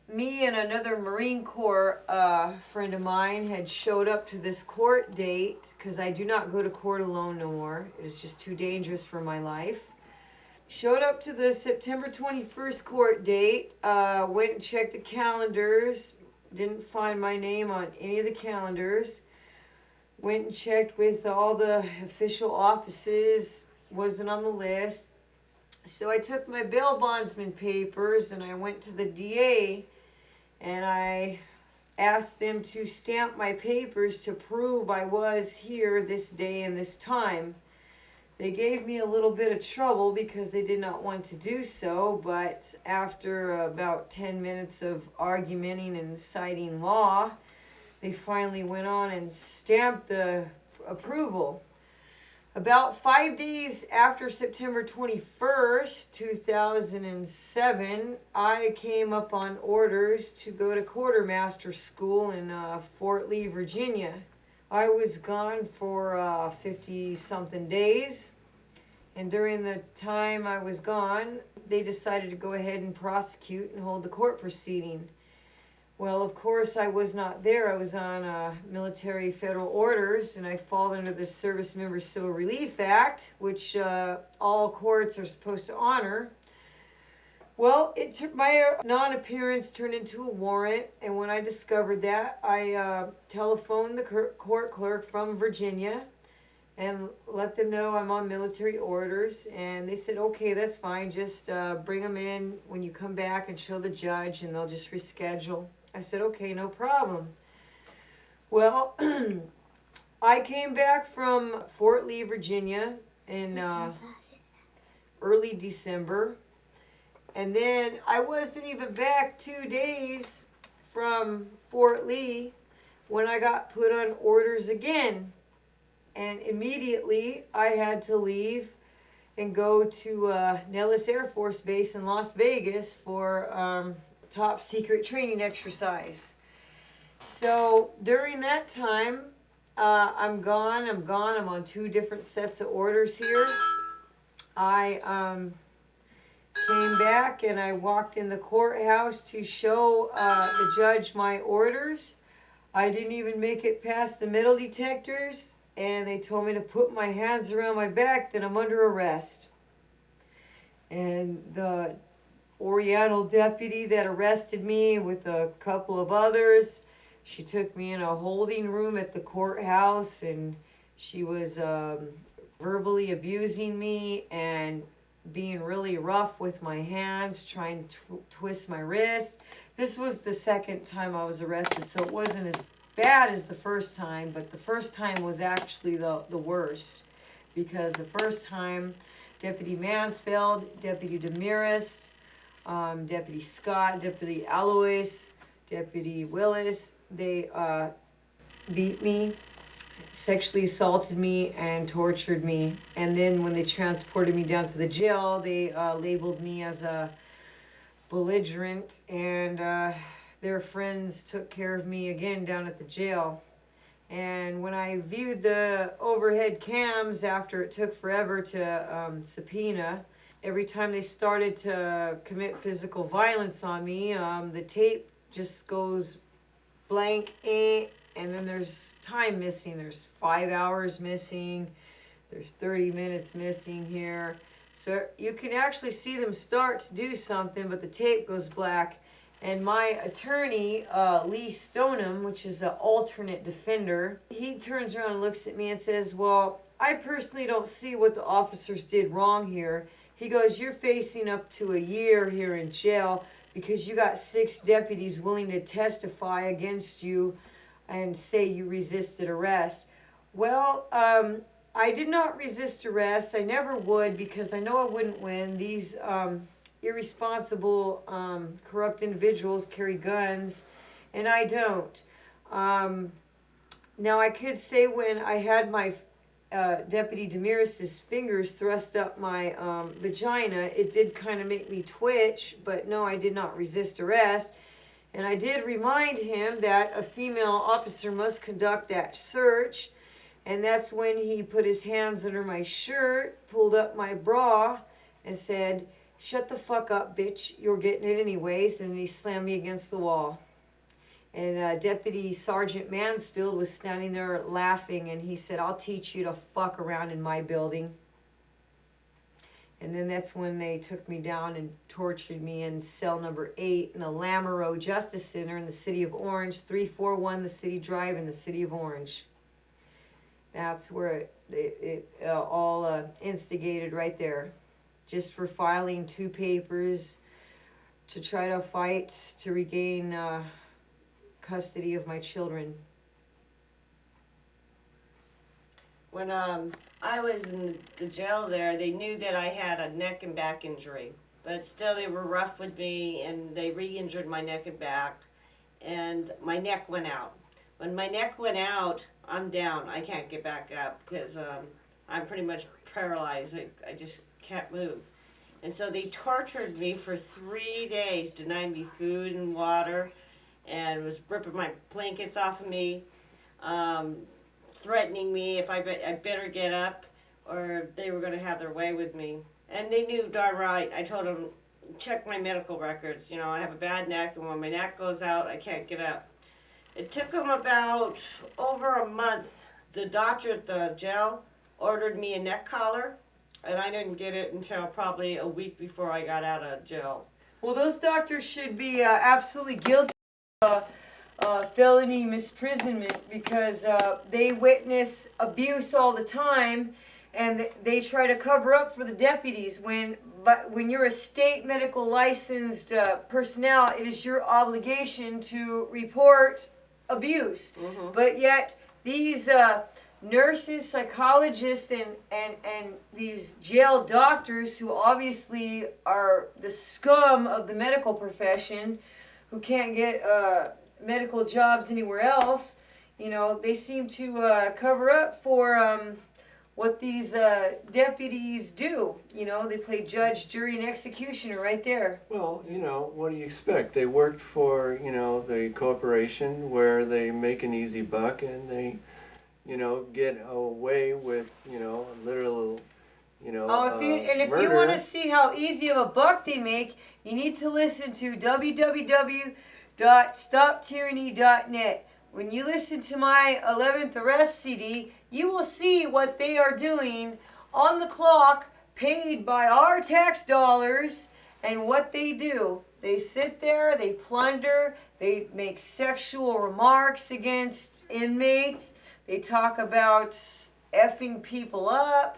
Me and another Marine Corps friend of mine had showed up to this court date because I do not go to court alone no more. It's just too dangerous for my life. Showed up to the September 21st court date, went and checked the calendars, didn't find my name on any of the calendars. Went and checked with all the official offices, wasn't on the list. So I took my bail bondsman papers and I went to the DA and I asked them to stamp my papers to prove I was here this day and this time. They gave me a little bit of trouble because they did not want to do so, but after about 10 minutes of argumenting and citing law, they finally went on and stamped the approval. About 5 days after September 21st, 2007, I came up on orders to go to quartermaster school in Fort Lee, Virginia. I was gone for 50-something days, and during the time I was gone, they decided to go ahead and prosecute and hold the court proceeding. Well, of course, I was not there. I was on military federal orders, and I fall under the Service Member Civil Relief Act, which all courts are supposed to honor. Well, my non-appearance turned into a warrant, and when I discovered that, I telephoned the court clerk from Virginia and let them know I'm on military orders, and they said, okay, that's fine, just bring them in when you come back and show the judge, and they'll just reschedule. I said, okay, no problem. Well, I came back from Fort Lee, Virginia in early December. And then I wasn't even back 2 days from Fort Lee when I got put on orders again. And immediately I had to leave and go to Nellis Air Force Base in Las Vegas for top secret training exercise. So during that time, I'm gone. I'm on 2 different sets of orders here. I came back and I walked in the courthouse to show the judge my orders. I didn't even make it past the metal detectors, and they told me to put my hands around my back, that I'm under arrest. And the Oriental deputy that arrested me with a couple of others, she took me in a holding room at the courthouse, and she was verbally abusing me and being really rough with my hands, trying to twist my wrist. This was the second time I was arrested, so it wasn't as bad as the first time, but the first time was actually the worst, because the first time Deputy Mansfield, Deputy Demirest, Deputy Scott, Deputy Alois, Deputy Willis, they beat me, sexually assaulted me, and tortured me. And then when they transported me down to the jail, they labeled me as a belligerent, and their friends took care of me again down at the jail. And when I viewed the overhead cams after it took forever to subpoena, every time they started to commit physical violence on me, the tape just goes blank, and then there's time missing. There's 5 hours missing. There's 30 minutes missing here. So you can actually see them start to do something, but the tape goes black. And my attorney, Lee Stoneham, which is an alternate defender, he turns around and looks at me and says, well, I personally don't see what the officers did wrong here. He goes, you're facing up to a year here in jail because you got 6 deputies willing to testify against you and say you resisted arrest. Well, I did not resist arrest. I never would, because I know I wouldn't win. These irresponsible, corrupt individuals carry guns, and I don't. Now, I could say when I had my Deputy Demirest's fingers thrust up my vagina, it did kind of make me twitch, but no, I did not resist arrest. And I did remind him that a female officer must conduct that search, and that's when he put his hands under my shirt, pulled up my bra, and said, shut the fuck up, bitch, you're getting it anyways. And then he slammed me against the wall. And Deputy Sergeant Mansfield was standing there laughing, and he said, I'll teach you to fuck around in my building. And then that's when they took me down and tortured me in cell number 8 in the Lamoureux Justice Center in the city of Orange, 341 the City Drive in the city of Orange. That's where it all instigated right there. Just for filing 2 papers to try to fight to regain custody of my children. When I was in the jail there, they knew that I had a neck and back injury. But still, they were rough with me, and they re-injured my neck and back, and my neck went out. When my neck went out, I'm down. I can't get back up because I'm pretty much paralyzed. I just can't move. And so they tortured me for 3 days, denying me food and water, and was ripping my blankets off of me, threatening me if I better get up or they were going to have their way with me. And they knew darn right. I told them, check my medical records. You know, I have a bad neck, and when my neck goes out, I can't get up. It took them about over a month. The doctor at the jail ordered me a neck collar, and I didn't get it until probably a week before I got out of jail. Well, those doctors should be absolutely guilty of felony misprisonment because they witness abuse all the time, and they try to cover up for the deputies. But when you're a state medical licensed personnel, it is your obligation to report abuse. Mm-hmm. But yet these nurses, psychologists, and these jail doctors who obviously are the scum of the medical profession, who can't get medical jobs anywhere else, you know, they seem to cover up for what these deputies do. You know, they play judge, jury, and executioner right there. Well, you know, what do you expect? They worked for, you know, the corporation where they make an easy buck and they, you know, get away with, you know, literal, you know, if murder. you want to see how easy of a buck they make, you need to listen to www.stoptyranny.net. When you listen to my 11th Arrest CD, you will see what they are doing on the clock, paid by our tax dollars, and what they do. They sit there, they plunder, they make sexual remarks against inmates, they talk about effing people up,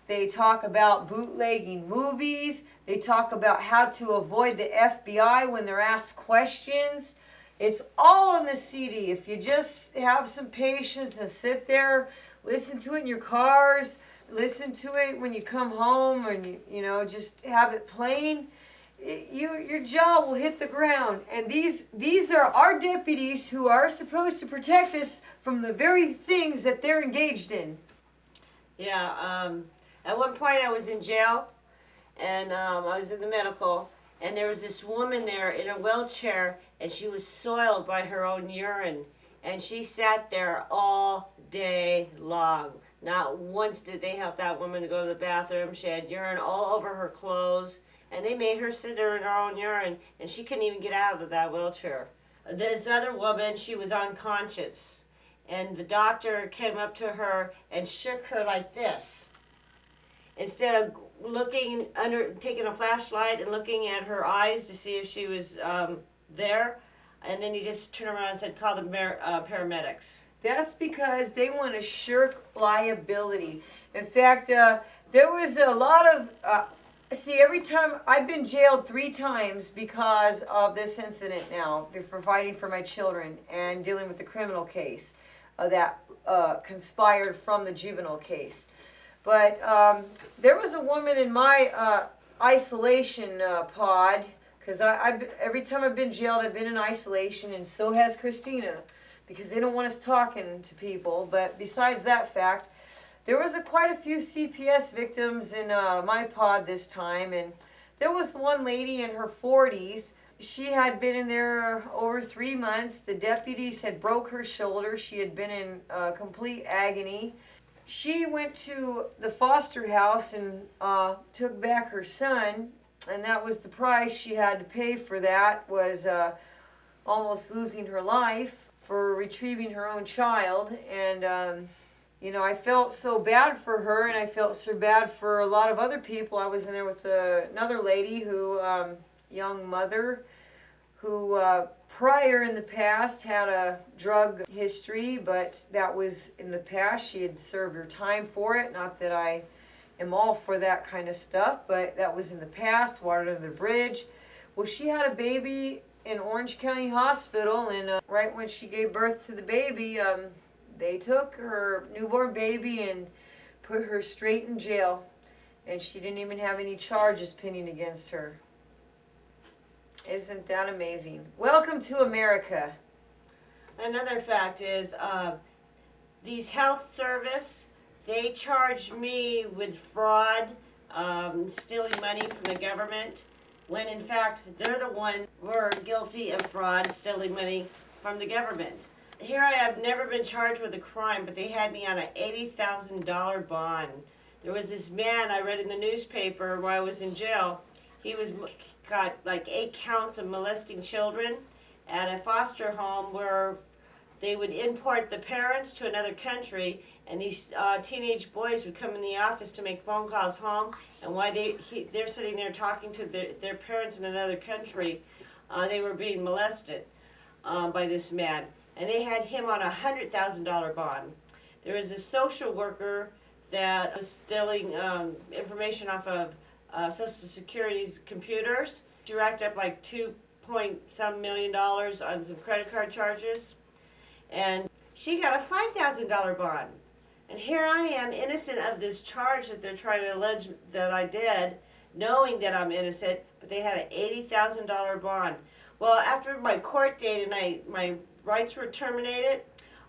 they talk about bootlegging movies, they talk about how to avoid the FBI when they're asked questions. It's all on the CD. If you just have some patience and sit there, listen to it in your cars, listen to it when you come home, and you know, just have it playing, your jaw will hit the ground. And these are our deputies who are supposed to protect us from the very things that they're engaged in. Yeah, at one point I was in jail, and I was in the medical, and there was this woman there in a wheelchair, and she was soiled by her own urine, and she sat there all day long. Not once did they help that woman to go to the bathroom. She had urine all over her clothes, and they made her sit there in her own urine, and she couldn't even get out of that wheelchair. This other woman, she was unconscious, and the doctor came up to her and shook her like this. Instead of looking under, taking a flashlight and looking at her eyes to see if she was there, and then he just turned around and said, call the paramedics. That's because they want to shirk liability. In fact, there was a lot of, every time, I've been jailed 3 times because of this incident now, for fighting for my children and dealing with the criminal case that conspired from the juvenile case. But there was a woman in my isolation pod, because every time I've been jailed, I've been in isolation, and so has Christina, because they don't want us talking to people. But besides that fact, there was quite a few CPS victims in my pod this time, and there was one lady in her 40s. She had been in there over 3 months. The deputies had broke her shoulder. She had been in complete agony. She went to the foster house and took back her son, and that was the price she had to pay for that, was almost losing her life for retrieving her own child. And you know, I felt so bad for her, and I felt so bad for a lot of other people. I was in there with another lady who, young mother, who prior in the past had a drug history, but that was in the past. She had served her time for it. Not that I am all for that kind of stuff, but that was in the past, water under the bridge. Well, she had a baby in Orange County Hospital, and right when she gave birth to the baby, they took her newborn baby and put her straight in jail, and she didn't even have any charges pending against her. Isn't that amazing? Welcome to America. Another fact is these health service, they charged me with fraud, stealing money from the government, when in fact they're the ones who were guilty of fraud, stealing money from the government. Here I have never been charged with a crime, but they had me on an $80,000 bond. There was this man I read in the newspaper while I was in jail. He got like 8 counts of molesting children at a foster home where they would import the parents to another country, and these teenage boys would come in the office to make phone calls home, and while they're sitting there talking to their parents in another country, they were being molested by this man. And they had him on a $100,000 bond. There was a social worker that was stealing information off of Social Security's computers. She racked up like $2.some million on some credit card charges. And she got a $5,000 bond. And here I am, innocent of this charge that they're trying to allege that I did, knowing that I'm innocent, but they had an $80,000 bond. Well, after my court date and my rights were terminated,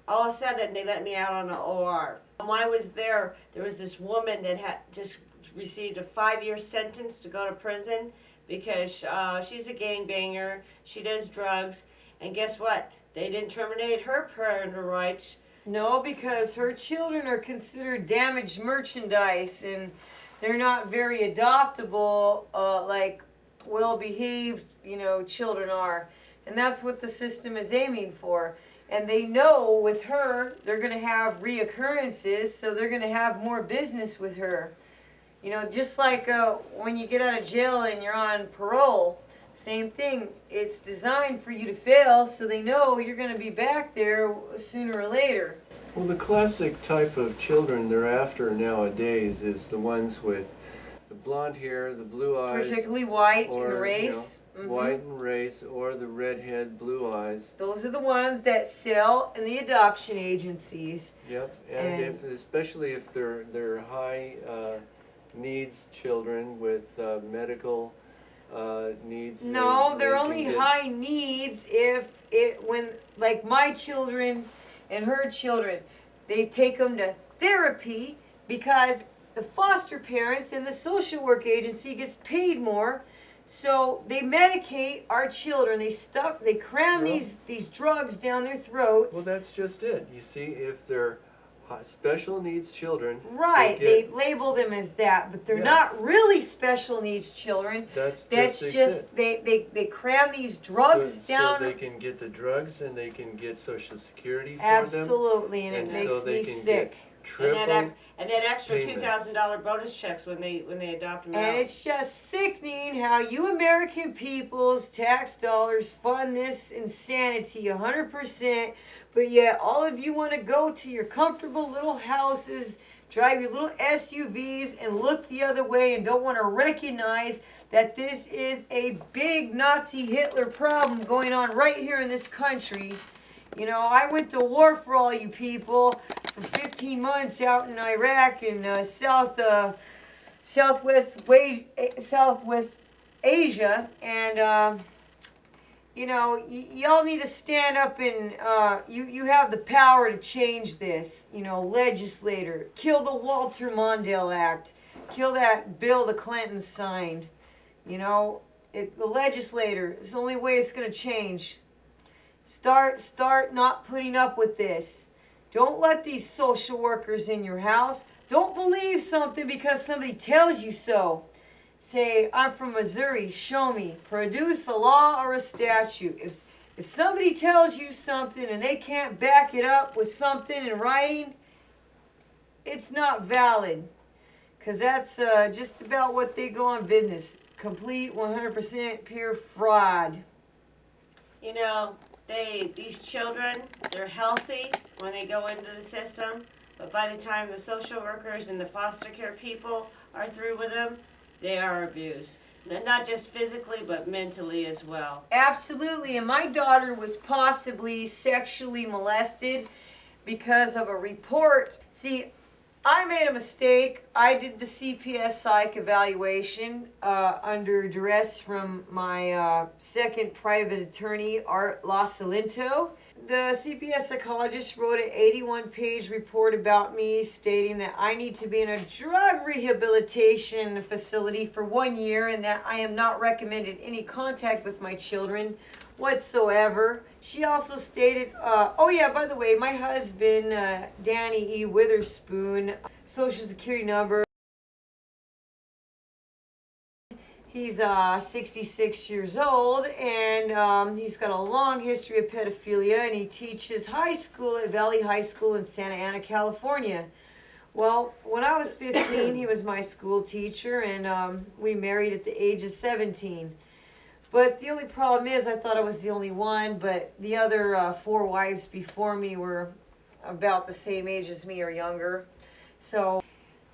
all of a sudden they let me out on an OR. When I was there, there was this woman that had just received a 5-year sentence to go to prison because she's a gangbanger, she does drugs, and guess what? They didn't terminate her parental rights. No, because her children are considered damaged merchandise, and they're not very adoptable like well-behaved, you know, children are. And that's what the system is aiming for. And they know with her, they're going to have reoccurrences, so they're going to have more business with her. You know, just like when you get out of jail and you're on parole, same thing. It's designed for you to fail, so they know you're going to be back there sooner or later. Well, the classic type of children they're after nowadays is the ones with the blonde hair, the blue eyes, Particularly white or, and race. you know, white and race, or the redhead, blue eyes. Those are the ones that sell in the adoption agencies. Yep, and especially if they're high needs children with medical needs. No, they they're can only get- high needs when like my children and her children, they take them to therapy because the foster parents and the social work agency gets paid more, so they medicate our children. They cram these drugs down their throats. Well, that's just it. You see, if they're special needs children, Right, they label them as that, but they're not really special needs children. That's just it. they cram these drugs down. so they can get the drugs and they can get Social Security for them. Absolutely, and it makes so they me can sick. Get triple And that extra payments. $2,000 bonus checks when they adopt them out. And it's just sickening how you American people's tax dollars fund this insanity 100%, but yet all of you want to go to your comfortable little houses, drive your little SUVs, and look the other way and don't want to recognize that this is a big Nazi Hitler problem going on right here in this country. You know, I went to war for all you people for 15 months out in Iraq and Southwest Asia, and you know, y'all need to stand up and you have the power to change this. You know, legislator, kill the Walter Mondale Act, kill that bill the Clintons signed. You know, the legislator, it's the only way it's going to change. Start not putting up with this. Don't let these social workers in your house. Don't believe something because somebody tells you so. say, I'm from Missouri, show me. Produce a law or a statute. If somebody tells you something and they can't back it up with something in writing, it's not valid. Because that's just about what they go on business. Complete 100% pure fraud. You know, these children, they're healthy when they go into the system, but by the time the social workers and the foster care people are through with them, they are abused. Not just physically, but mentally as well. Absolutely, and my daughter was possibly sexually molested because of a report. See, I made a mistake. I did the CPS psych evaluation under duress from my second private attorney, Art Lasalento. The CPS psychologist wrote an 81-page report about me stating that I need to be in a drug rehabilitation facility for 1 year and that I am not recommended any contact with my children whatsoever. She also stated, oh yeah, by the way, my husband, Danny E. Witherspoon, social security number, he's 66 years old, and he's got a long history of pedophilia, and he teaches high school at Valley High School in Santa Ana, California. Well, when I was 15, he was my school teacher, and we married at the age of 17. But the only problem is I thought I was the only one, but the other 4 wives before me were about the same age as me or younger. So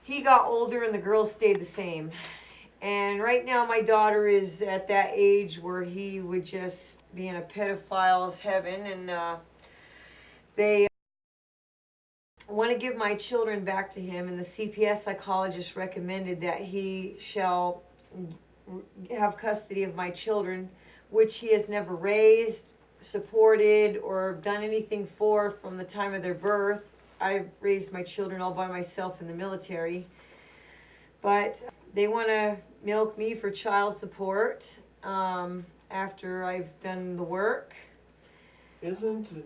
he got older and the girls stayed the same. And right now my daughter is at that age where he would just be in a pedophile's heaven, and they want to give my children back to him, and the CPS psychologist recommended that he shall have custody of my children, which he has never raised, supported, or done anything for from the time of their birth. I raised my children all by myself in the military. But they want to milk me for child support after I've done the work. Isn't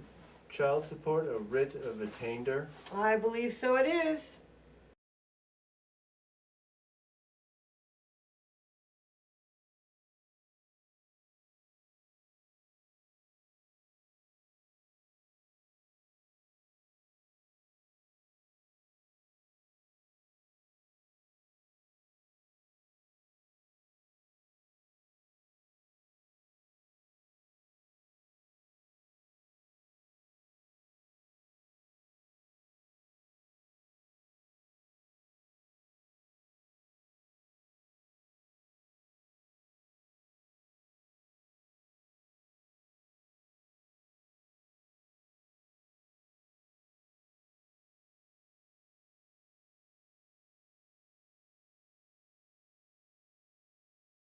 child support a writ of attainder? I believe so it is.